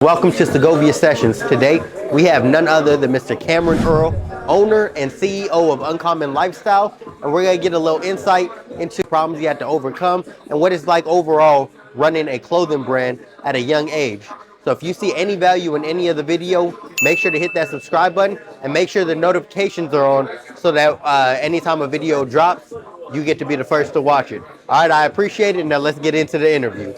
Welcome to Segovia Sessions. Today, we have none other than Mr. Kameron Earl, owner and CEO of Uncommon Lifestyle, and we're going to get a little insight into problems you had to overcome and what it's like overall running a clothing brand at a young age. So if you see any value in any of the video, make sure to hit that subscribe button and make sure the notifications are on so that anytime a video drops, you get to be the first to watch it. All right, I appreciate it. Now let's get into the interview.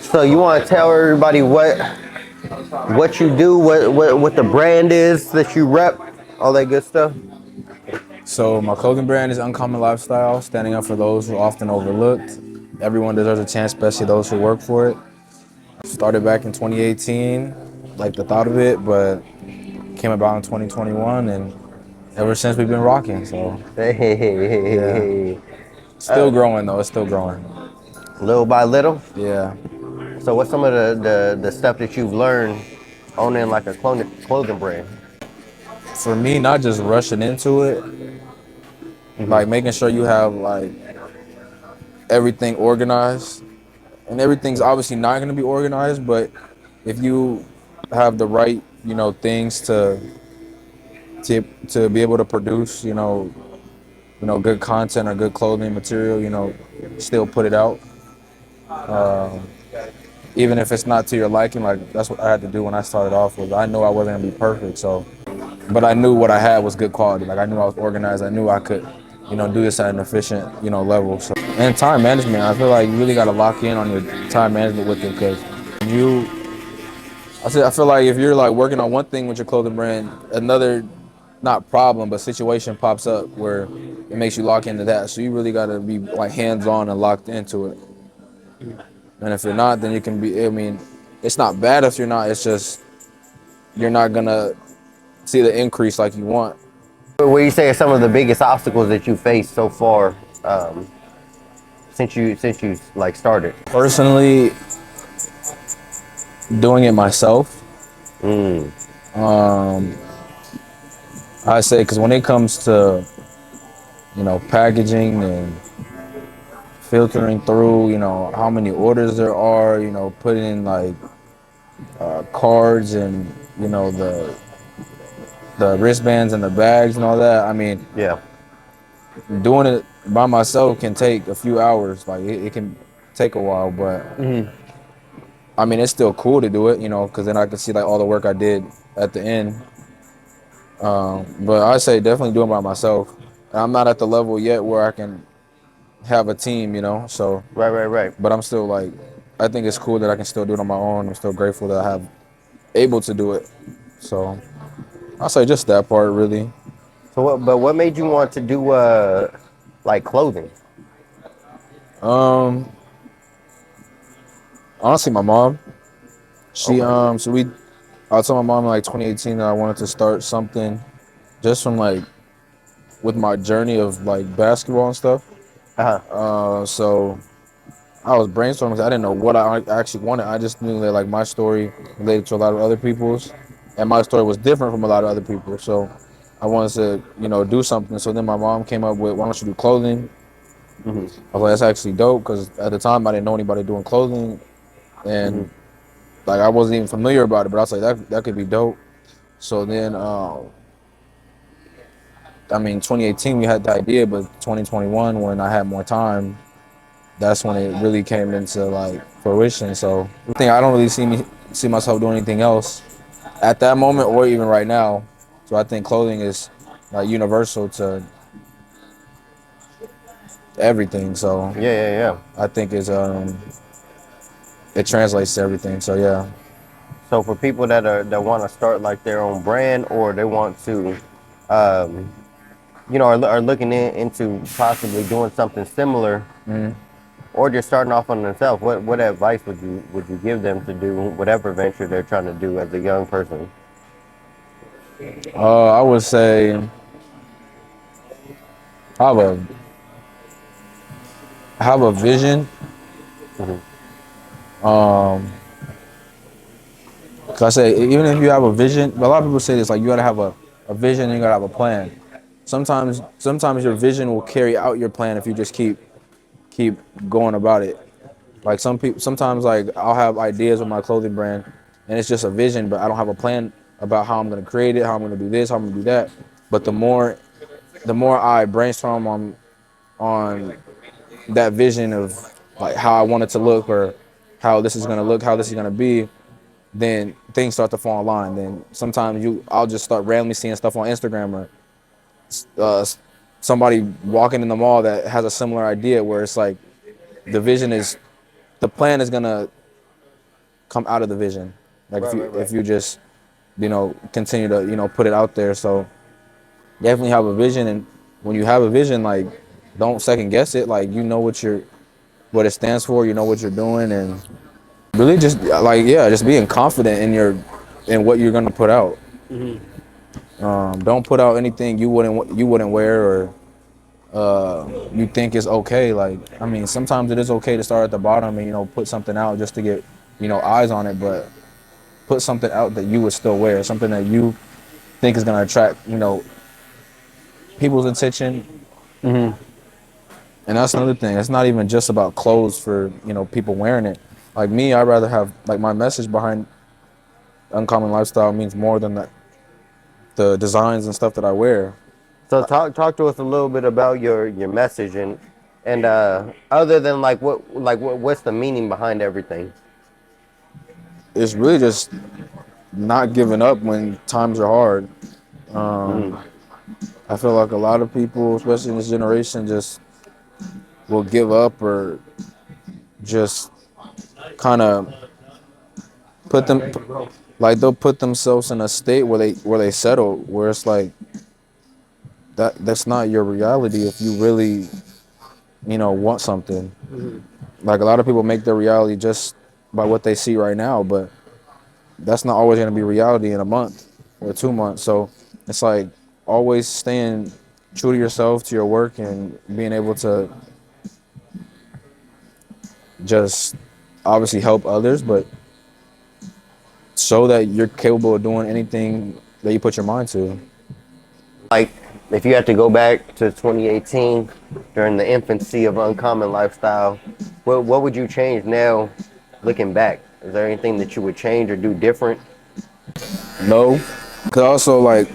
So you want to tell everybody what you do, what the brand is that you rep, all that good stuff? So my clothing brand is Uncommon Lifestyle, standing up for those who are often overlooked. Everyone deserves a chance, especially those who work for it. Started back in 2018, like the thought of it, but came about in 2021, and ever since we've been rocking. So Hey. Still growing though. It's still growing. Little by little. Yeah. So what's some of the stuff that you've learned owning like a clothing brand? For me, not just rushing into it, like making sure you have like everything organized, and everything's obviously not going to be organized, but if you have the right, things to be able to produce, good content or good clothing material, still put it out. Even if it's not to your liking, like that's what I had to do when I started off with. I know I wasn't gonna be perfect, but I knew what I had was good quality. Like I knew I was organized. I knew I could, do this at an efficient, level. So, and time management, I feel like you really gotta lock in on your time management with it, because I feel like if you're like working on one thing with your clothing brand, another, not problem, but situation pops up where it makes you lock into that. So you really gotta be like hands-on and locked into it. And if you're not, then you can be, it's not bad if you're not, it's just, you're not gonna see the increase like you want. What do you say are some of the biggest obstacles that you faced so far since you like started? Personally, doing it myself. I say, because when it comes to, packaging and filtering through, how many orders there are, putting in like cards and, the wristbands and the bags and all that. Yeah. Doing it by myself can take a few hours. Like it can take a while, but it's still cool to do it, because then I can see like all the work I did at the end. But I say definitely doing it by myself. And I'm not at the level yet where I can have a team, so. Right. But I'm still like, I think it's cool that I can still do it on my own. I'm still grateful that I have able to do it. So I'll say just that part, really. So what made you want to do like clothing? Honestly, my mom. She Okay. I told my mom in like 2018 that I wanted to start something just from like with my journey of like basketball and stuff. So I was brainstorming because I didn't know what I actually wanted. I just knew that like my story related to a lot of other people's, and my story was different from a lot of other people. So I wanted to, do something. So then my mom came up with, why don't you do clothing? I was like, that's actually dope, because at the time I didn't know anybody doing clothing, and like I wasn't even familiar about it. But I was like, that could be dope. So then, 2018 we had the idea, but 2021 when I had more time, that's when it really came into like fruition. So I don't really see myself doing anything else at that moment or even right now. So I think clothing is like universal to everything. So Yeah. I think it translates to everything. So yeah. So for people that want to start like their own brand, or they want to, are looking into possibly doing something similar, or just starting off on themselves, what advice would you give them to do whatever venture they're trying to do as a young person? I would say have a vision. Cause I say, even if you have a vision, a lot of people say this, like you gotta have a vision and you gotta have a plan. Sometimes your vision will carry out your plan if you just keep going about it. Like sometimes like I'll have ideas with my clothing brand and it's just a vision, but I don't have a plan about how I'm going to create it, how I'm going to do this, how I'm going to do that. But the more I brainstorm on that vision of like how I want it to look, or how this is going to look, how this is going to be, then things start to fall in line. Then sometimes I'll just start randomly seeing stuff on Instagram, or uh, somebody walking in the mall that has a similar idea, where it's like the plan is gonna come out of the vision. Like if you just continue to put it out there. So definitely have a vision, and when you have a vision, like don't second guess it. Like what it stands for. You know what you're doing, and really just just being confident in what you're gonna put out. Don't put out anything you wouldn't wear, or you think is okay. Like, I mean, sometimes it is okay to start at the bottom and put something out just to get eyes on it, but put something out that you would still wear, something that you think is gonna attract people's attention. And that's another thing. It's not even just about clothes for people wearing it. Like me, I'd rather have like my message behind Uncommon Lifestyle means more than the designs and stuff that I wear. So talk to us a little bit about your message, and other than what's the meaning behind everything? It's really just not giving up when times are hard. I feel like a lot of people, especially in this generation, just will give up, or just kind of put them like they'll put themselves in a state where they settle, where it's like that's not your reality if you really want something. Like a lot of people make their reality just by what they see right now, but that's not always going to be reality in a month or 2 months. So it's like always staying true to yourself, to your work, and being able to just obviously help others, but show that you're capable of doing anything that you put your mind to. Like, if you had to go back to 2018 during the infancy of Uncommon Lifestyle, what would you change now, looking back? Is there anything that you would change or do different? No, because also like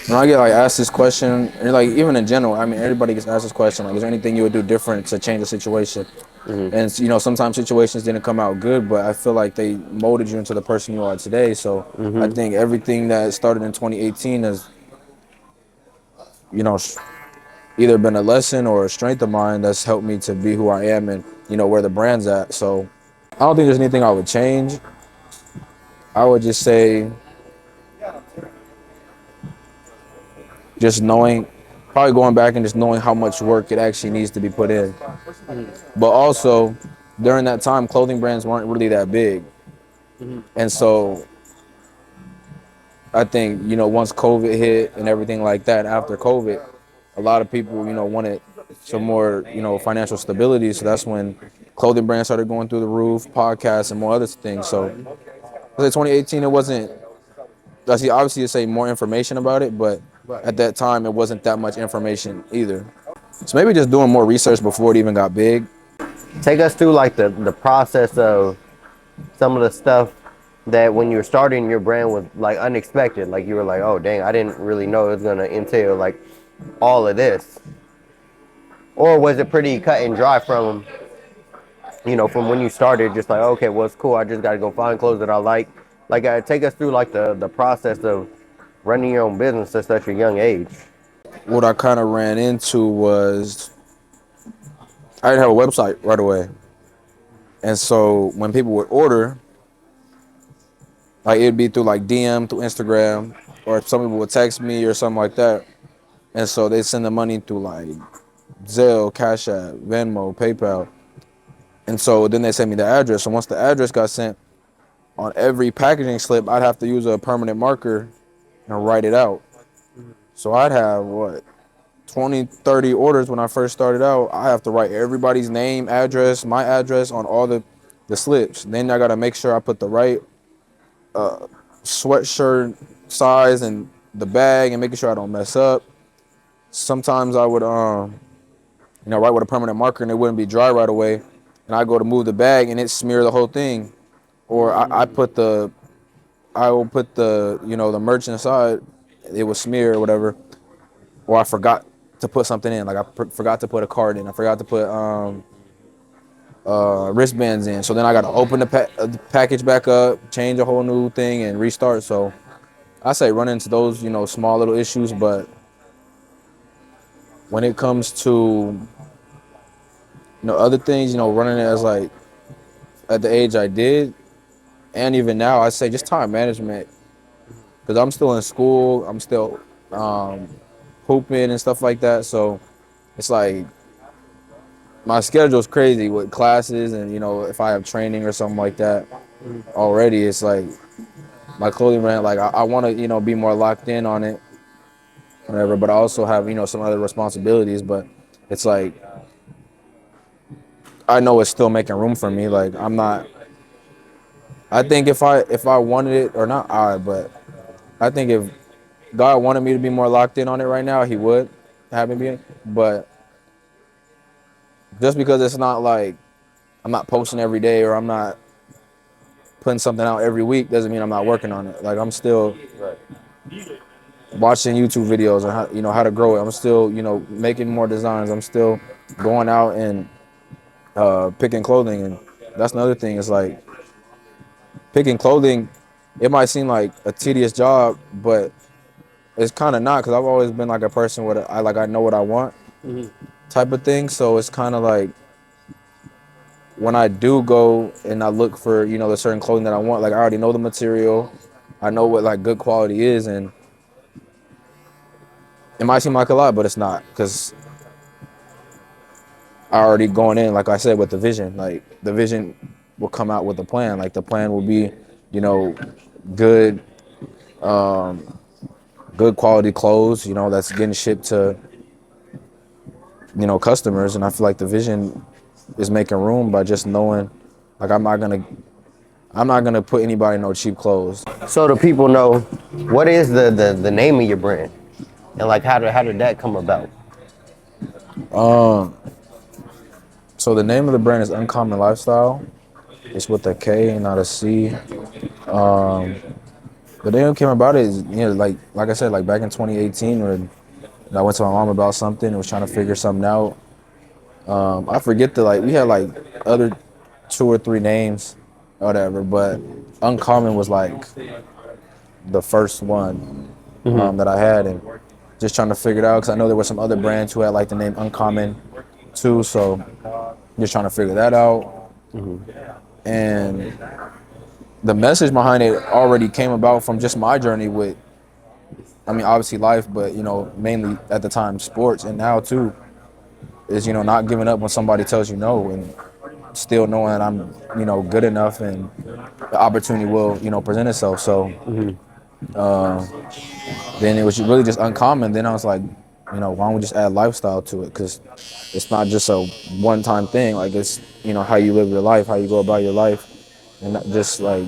when I get like asked this question, and like even in general, I mean everybody gets asked this question, like is there anything you would do different to change the situation? And sometimes situations didn't come out good, but I feel like they molded you into the person you are today. So I think everything that started in 2018 has either been a lesson or a strength of mine that's helped me to be who I am, and where the brand's at. So I don't think there's anything I would change. I would just say just probably going back and just knowing how much work it actually needs to be put in. But also, during that time, clothing brands weren't really that big. And so I think, once COVID hit and everything like that, after COVID, a lot of people, wanted some more, financial stability. So that's when clothing brands started going through the roof, podcasts, and more other things. So I say 2018, it wasn't, obviously you say more information about it, but at that time, it wasn't that much information either. So maybe just doing more research before it even got big. Take us through like the process of some of the stuff that when you were starting your brand was like unexpected. Like you were like, oh dang, I didn't really know it was gonna entail like all of this. Or was it pretty cut and dry from from when you started, just like, okay, well, it's cool, I just gotta go find clothes that I like. Like, take us through like the process of running your own business at such a young age. What I kind of ran into was I didn't have a website right away. And so when people would order, like it'd be through like DM, through Instagram, or some people would text me or something like that. And so they send the money through like Zelle, Cash App, Venmo, PayPal. And so then they sent me the address. So once the address got sent, on every packaging slip, I'd have to use a permanent marker and write it out. So I'd have 20, 30 orders when I first started out. I have to write everybody's name, address, my address on all the slips. Then I got to make sure I put the right sweatshirt size and the bag, and making sure I don't mess up. Sometimes I would write with a permanent marker and it wouldn't be dry right away, and I go to move the bag and it smear the whole thing. Or I put the I will put the the merch inside. It will smear or whatever, or I forgot to put something in. Like I forgot to put a card in. I forgot to put wristbands in. So then I got to open the package back up, change a whole new thing, and restart. So I say run into those small little issues, but when it comes to other things, running it as like at the age I did, and even now, I say just time management because I'm still in school. I'm still hooping and stuff like that. So it's like my schedule's crazy with classes and if I have training or something like that already, it's like my clothing brand. Like I want to be more locked in on it, whatever. But I also have some other responsibilities. But it's like I know it's still making room for me. Like I'm not. I think if I wanted it or not, but I think if God wanted me to be more locked in on it right now, He would have me be. But just because it's not like I'm not posting every day or I'm not putting something out every week doesn't mean I'm not working on it. Like I'm still watching YouTube videos on how to grow it. I'm still making more designs. I'm still going out and picking clothing, and that's another thing. It's like picking clothing. It might seem like a tedious job, but it's kind of not because I've always been like a person with I know what I want type of thing. So it's kind of like when I do go and I look for the certain clothing that I want, like I already know the material, I know what like good quality is, and it might seem like a lot, but it's not because I already going in, like I said, with the vision. Like the vision will come out with a plan. Like the plan will be, good, good quality clothes. That's getting shipped to customers, and I feel like the vision is making room by just knowing, like I'm not gonna put anybody in no cheap clothes. So the people know, what is the name of your brand, and like how did that come about? So the name of the brand is Uncommon Lifestyle. It's with a K and not a C. The name came about is like I said, like back in 2018 when I went to my mom about something and was trying to figure something out. I forget we had like other 2 or 3 names or whatever, but Uncommon was like the first one that I had, and just trying to figure it out because I know there were some other brands who had like the name Uncommon too, so just trying to figure that out. And the message behind it already came about from just my journey with, I mean, obviously life, but mainly at the time sports, and now too is not giving up when somebody tells you no, and still knowing that I'm good enough and the opportunity will present itself. So then it was really just Uncommon. Then I was like, why don't we just add lifestyle to it? Because it's not just a one-time thing. Like it's how you live your life, how you go about your life, and not just like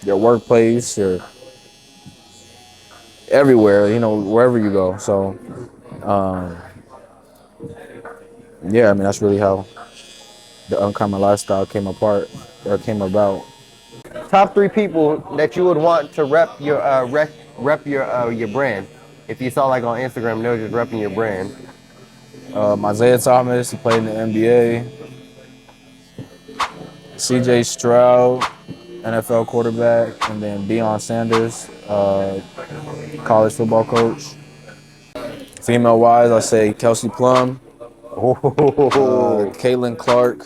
your workplace or everywhere. Wherever you go. So yeah, I mean that's really how the Uncommon Lifestyle came about. Top 3 people that you would want to rep your brand. If you saw like on Instagram, they were just repping your brand. Isaiah Thomas, he played in the NBA. C.J. Stroud, NFL quarterback, and then Deion Sanders, college football coach. Female-wise, I say Kelsey Plum, Oh, Caitlin Clark,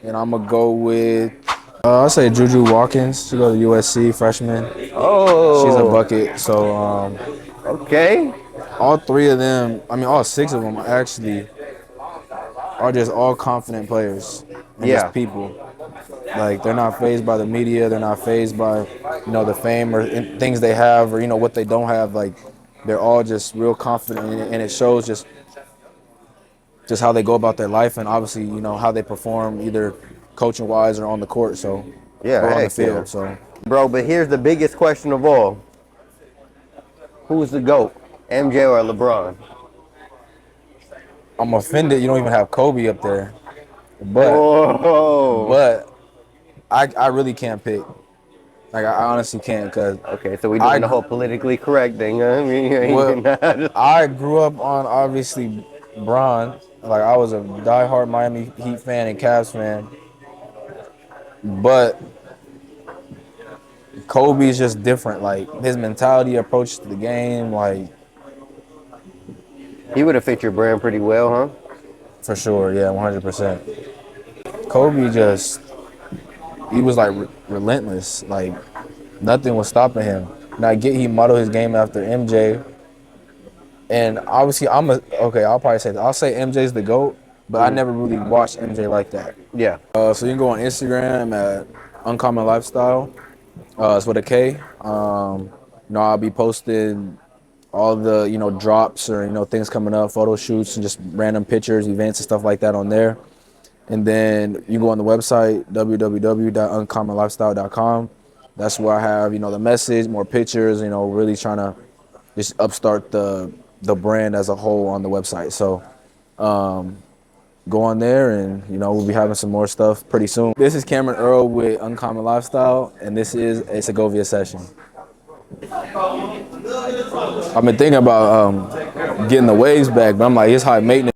and I'm gonna go with I say Juju Watkins. She goes to USC, freshman. She's a oh, bucket. So okay. all 3 of them, I mean all 6 of them actually are just all confident players and just Yeah, people. Like they're not fazed by the media. They're not fazed by the fame or things they have or what they don't have. Like they're all just real confident, and it shows just how they go about their life, and obviously how they perform either coaching wise or on the court. So yeah, or on the heck yeah. field. So Bro, but here's the biggest question of all. Who's the GOAT, MJ or LeBron? I'm offended you don't even have Kobe up there, but Whoa. but I really can't pick. Like I honestly can't, cause Okay, so we I doing the whole politically correct thing. Huh? I mean, you well, ain't gonna- I grew up on obviously Bron. Like I was a diehard Miami Heat fan and Cavs fan, but Kobe's just different. Like his mentality, approach to the game, like he would have fit your brand pretty well, huh? for sure, yeah, 100%. Kobe just he was like relentless. Like nothing was stopping him. Now I get he modeled his game after MJ, and obviously I'll probably say that. I'll say MJ's the GOAT, but I never really watched MJ like that. Yeah. So you can go on Instagram at Uncommon Lifestyle. It's with a K. I'll be posting all the drops or things coming up, photo shoots, and just random pictures, events, and stuff like that on there. And then you go on the website www.uncommonlifestyle.com. That's where I have the message, more pictures. Really trying to just upstart the brand as a whole on the website. So go on there, and we'll be having some more stuff pretty soon. This is Kameron Earl with Uncommon Lifestyle, and this is a Segovia Session. I've been thinking about getting the waves back, but I'm like, it's high maintenance.